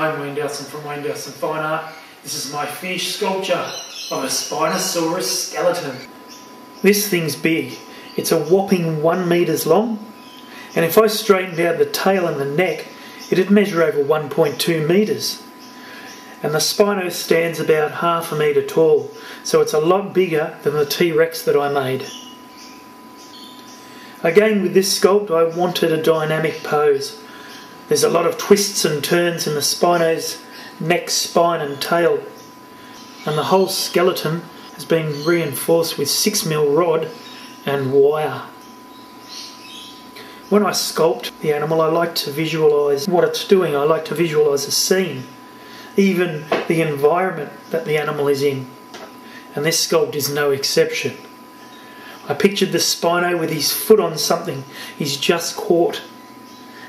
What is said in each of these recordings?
I'm Wayne Dowson from Wayne Dowson Fine Art. This is my finished sculpture of a Spinosaurus skeleton. This thing's big. It's a whopping 1 metre long, and if I straightened out the tail and the neck, it'd measure over 1.2 metres. And the Spino stands about half a metre tall, so it's a lot bigger than the T-Rex that I made. Again, with this sculpt, I wanted a dynamic pose. There's a lot of twists and turns in the Spino's neck, spine and tail, and the whole skeleton has been reinforced with 6mm rod and wire. When I sculpt the animal, I like to visualise what it's doing. I like to visualise a scene, even the environment that the animal is in, and this sculpt is no exception. I pictured the Spino with his foot on something he's just caught.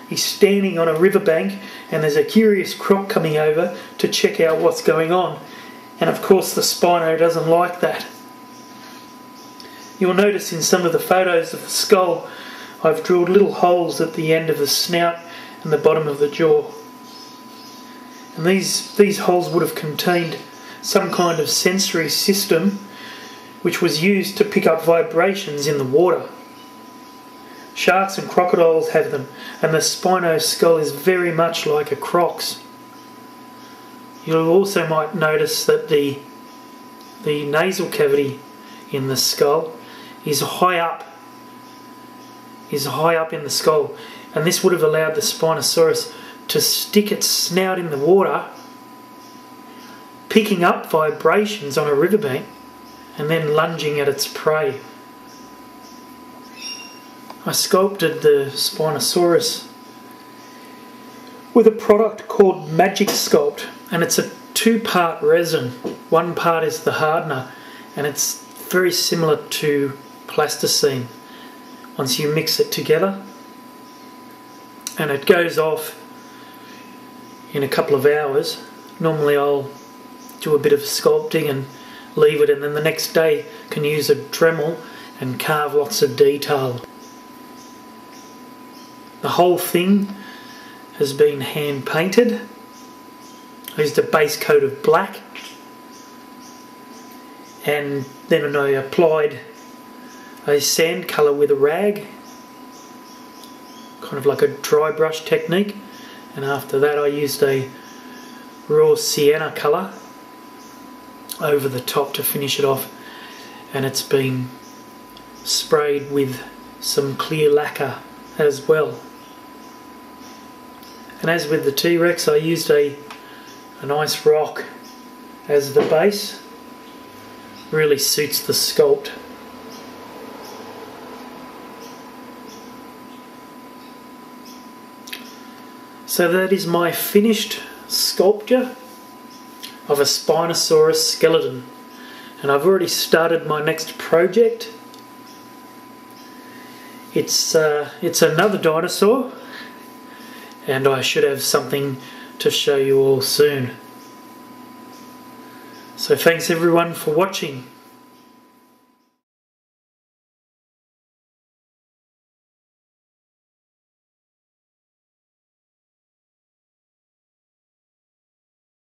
He's standing on a riverbank and there's a curious croc coming over to check out what's going on, and of course the Spino doesn't like that. You'll notice in some of the photos of the skull I've drilled little holes at the end of the snout and the bottom of the jaw. And these holes would have contained some kind of sensory system which was used to pick up vibrations in the water. Sharks and crocodiles have them, and the Spino skull is very much like a croc's. You also might notice that the nasal cavity in the skull is high up in the skull, and this would have allowed the Spinosaurus to stick its snout in the water, picking up vibrations on a riverbank and then lunging at its prey. I sculpted the Spinosaurus with a product called Magic Sculpt, and it's a 2-part resin. One part is the hardener, and it's very similar to plasticine once you mix it together, and it goes off in a couple of hours. Normally I'll do a bit of sculpting and leave it, and then the next day can use a Dremel and carve lots of detail. The whole thing has been hand painted. I used a base coat of black, and then I applied a sand colour with a rag, kind of like a dry brush technique, and after that I used a raw sienna colour over the top to finish it off, and it's been sprayed with some clear lacquer as well. And as with the T-Rex, I used a nice rock as the base. Really suits the sculpt. So that is my finished sculpture of a Spinosaurus skeleton, and I've already started my next project. It's another dinosaur, and I should have something to show you all soon. So thanks everyone for watching.